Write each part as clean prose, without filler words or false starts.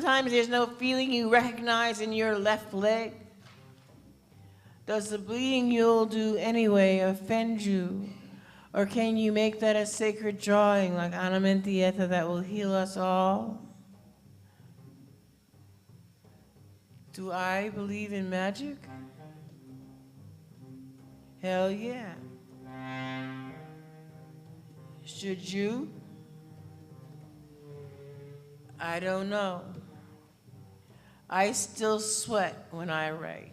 sometimes there's no feeling you recognize in your left leg? Does the bleeding you'll do anyway offend you? Or can you make that a sacred drawing like Anamentieta that will heal us all? Do I believe in magic? Hell yeah. Should you? I don't know. I still sweat when I write.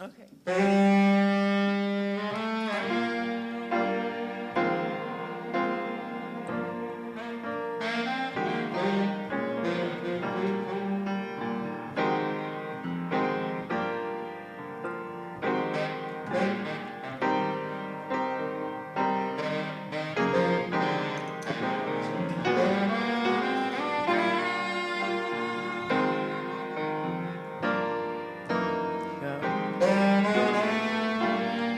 Okay.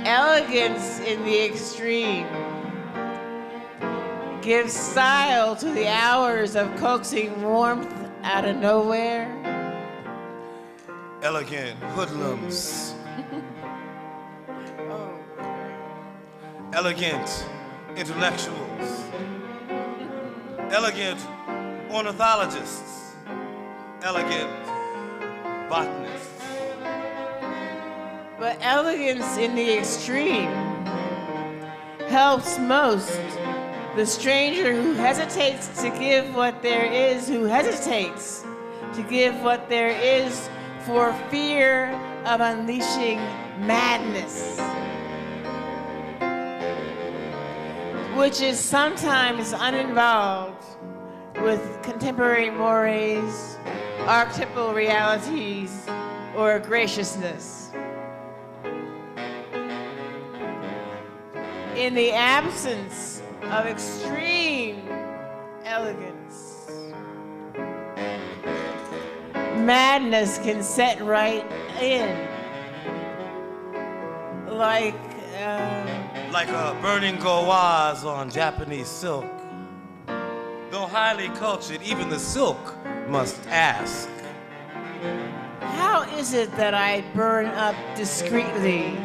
Elegance in the extreme gives style to the hours of coaxing warmth out of nowhere. Elegant hoodlums. Oh. Elegant intellectuals. Elegant ornithologists. Elegant botanists. But elegance in the extreme helps most the stranger who hesitates to give what there is, who hesitates to give what there is for fear of unleashing madness, which is sometimes uninvolved with contemporary mores, archetypal realities, or graciousness. In the absence of extreme elegance, madness can set right in, like a burning gauze on Japanese silk. Though highly cultured, even the silk must ask. How is it that I burn up discreetly?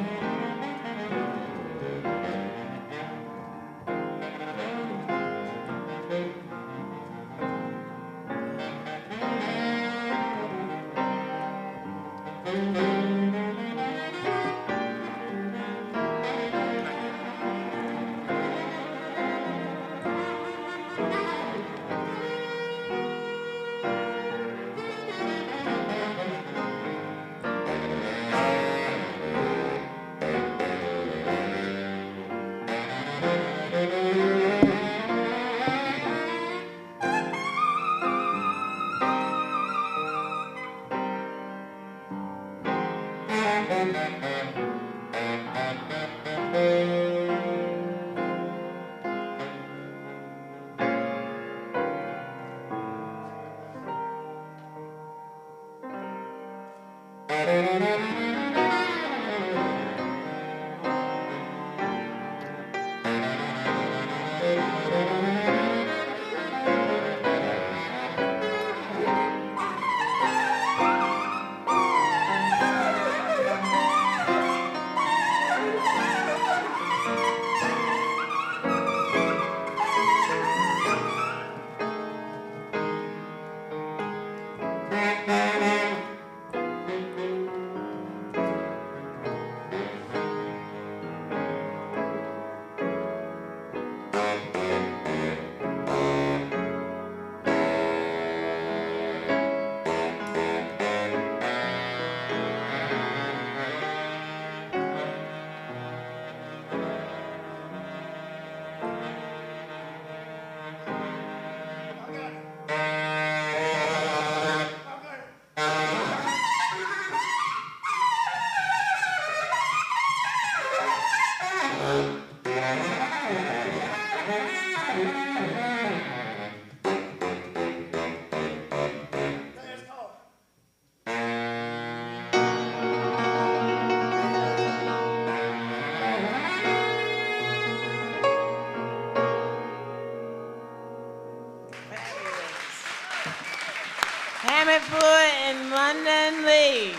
Hamiet, Bluiett, and London Lee.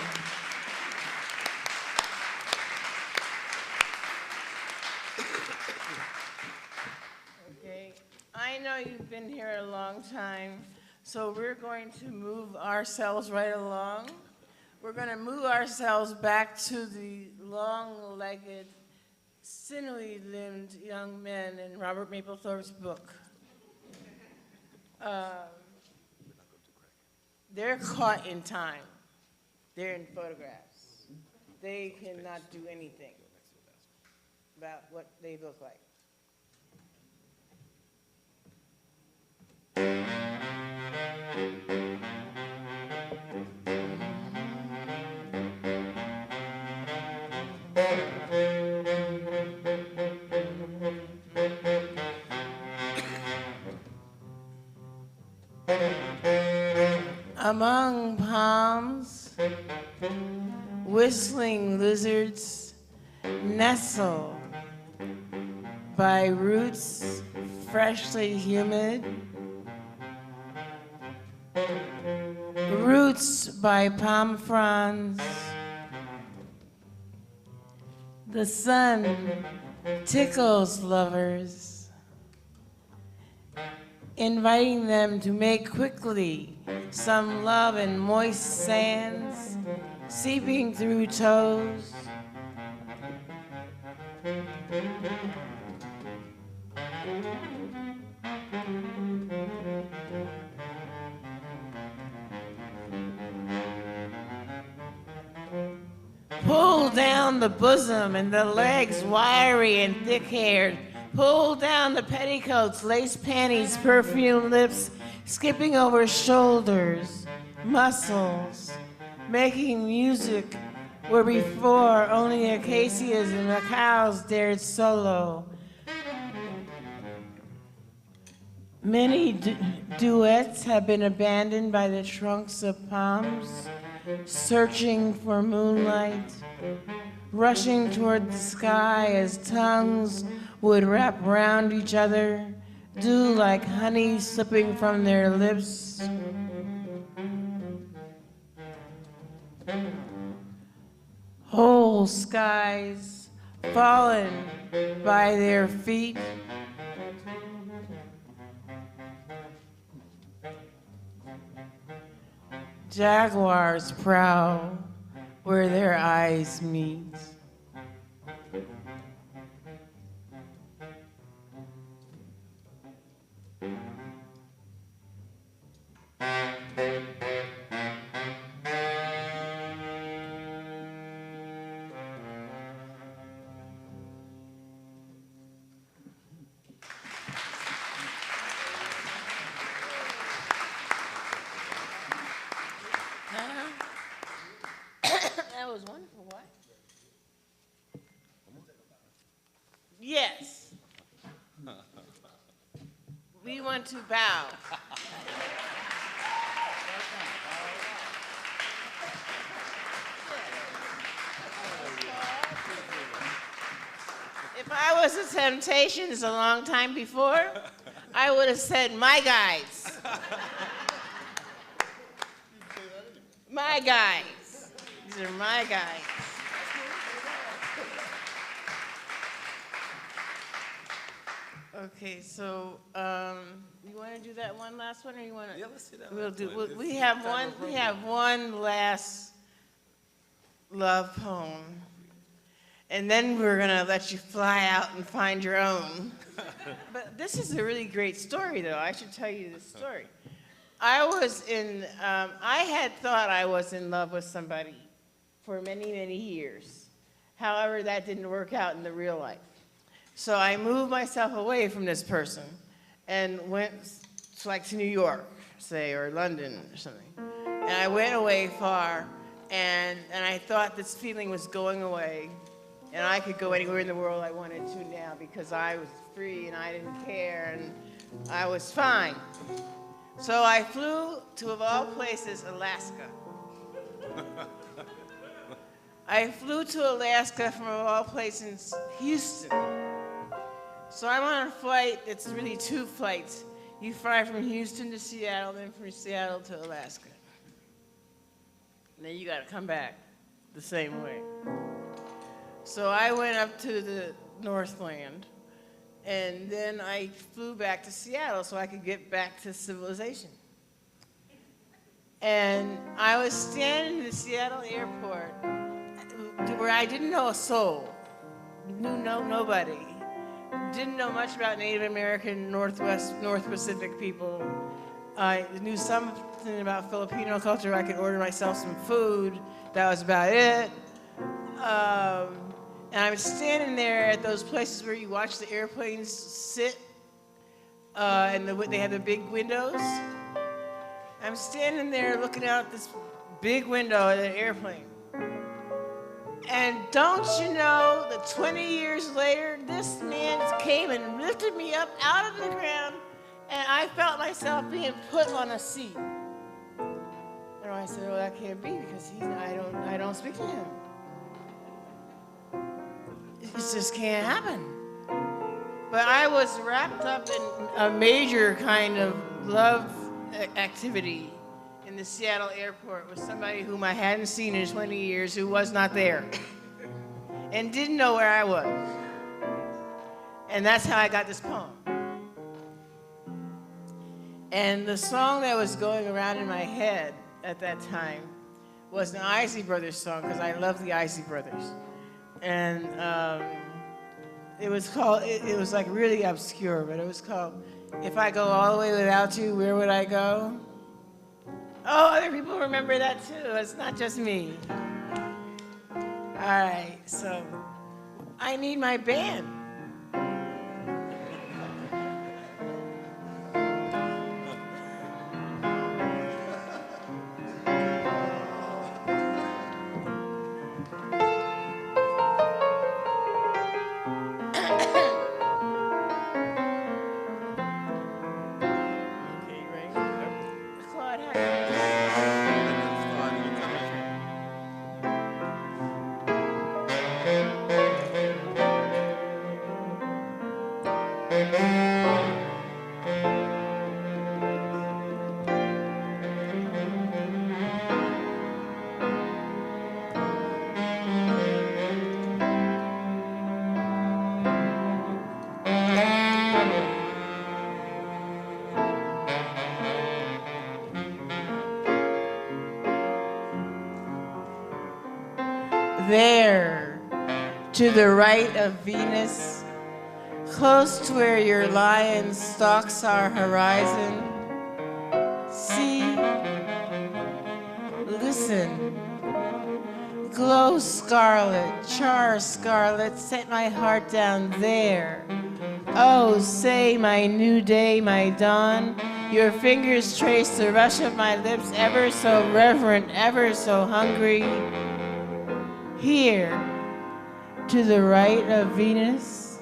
Okay, I know you've been here a long time, so we're going to move ourselves right along. We're going to move ourselves back to the long-legged, sinewy-limbed young men in Robert Mapplethorpe's book. They're caught in time. They're in photographs. They cannot do anything about what they look like. Among palms, whistling lizards nestle by roots freshly humid, roots by palm fronds. The sun tickles lovers, inviting them to make quickly some love in moist sands, seeping through toes. Pull down the bosom and the legs wiry and thick-haired. Pull down the petticoats, lace panties, perfumed lips, skipping over shoulders, muscles, making music where before only acacias and macaws dared solo. Many duets have been abandoned by the trunks of palms, searching for moonlight, rushing toward the sky as tongues would wrap round each other, dew like honey slipping from their lips. Whole skies fallen by their feet. Jaguars prowl where their eyes meet. That was wonderful. What? Yes. We want to bow. If I was a Temptations a long time before, I would have said, my guys. My guys. These are my guys. Okay, so you want to do that one last one, or you want to? Yeah, let's do that. We'll do. We have one. We have one last love poem, and then we're gonna let you fly out and find your own. But this is a really great story, though. I should tell you this story. I had thought I was in love with somebody for many, many years. However, that didn't work out in the real life. So I moved myself away from this person and went to New York, say, or London or something. And I went away far, and I thought this feeling was going away, and I could go anywhere in the world I wanted to now because I was free and I didn't care and I was fine. So I flew to, of all places, Alaska. I flew to Alaska from, of all places, Houston. So I'm on a flight, it's really two flights. You fly from Houston to Seattle, then from Seattle to Alaska. And then you got to come back the same way. So I went up to the Northland, and then I flew back to Seattle so I could get back to civilization. And I was standing in the Seattle airport where I didn't know a soul, knew nobody, didn't know much about Native American, North Pacific people. I knew something about Filipino culture. I could order myself some food. That was about it. And I was standing there at those places where you watch the airplanes sit, and they have the big windows. I'm standing there looking out this big window at an airplane. And don't you know that 20 years later, this man came and lifted me up out of the ground, and I felt myself being put on a seat. And I said, "Oh, that can't be because I don't speak to him. It just can't happen." But I was wrapped up in a major kind of love activity in the Seattle airport with somebody whom I hadn't seen in 20 years, who was not there and didn't know where I was. And that's how I got this poem. And the song that was going around in my head at that time was an Isley Brothers song, because I love the Isley Brothers. And it was called, it was like really obscure, but it was called, "If I Go All the Way Without You, Where Would I Go?" Oh, other people remember that too. It's not just me. All right, so I need my band. There, to the right of Venus, close to where your lion stalks our horizon, see, listen, glow scarlet, char scarlet, set my heart down there. Oh, say my new day, my dawn, your fingers trace the rush of my lips, ever so reverent, ever so hungry. Here, to the right of Venus,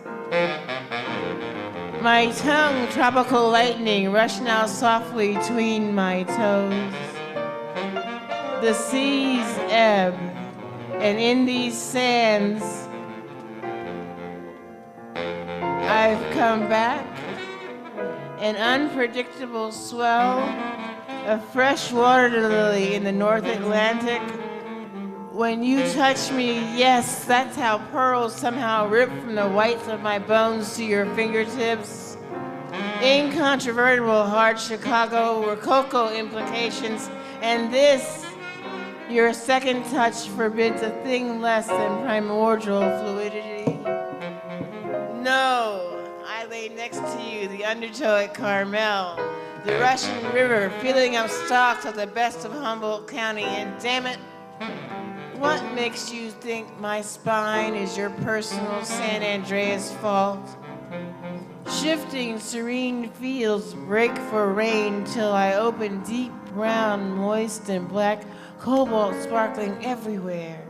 my tongue, tropical lightning, rush now softly between my toes. The seas ebb, and in these sands, I've come back, an unpredictable swell, a fresh water lily in the North Atlantic. When you touch me, yes, that's how pearls somehow rip from the whites of my bones to your fingertips. Incontrovertible hard Chicago Rococo implications, and this, your second touch, forbids a thing less than primordial fluidity. No, I lay next to you, the undertow at Carmel, the Russian River, filling up stocks of the best of Humboldt County, and damn it, what makes you think my spine is your personal San Andreas fault? Shifting serene fields break for rain till I open deep brown, moist and black, cobalt sparkling everywhere.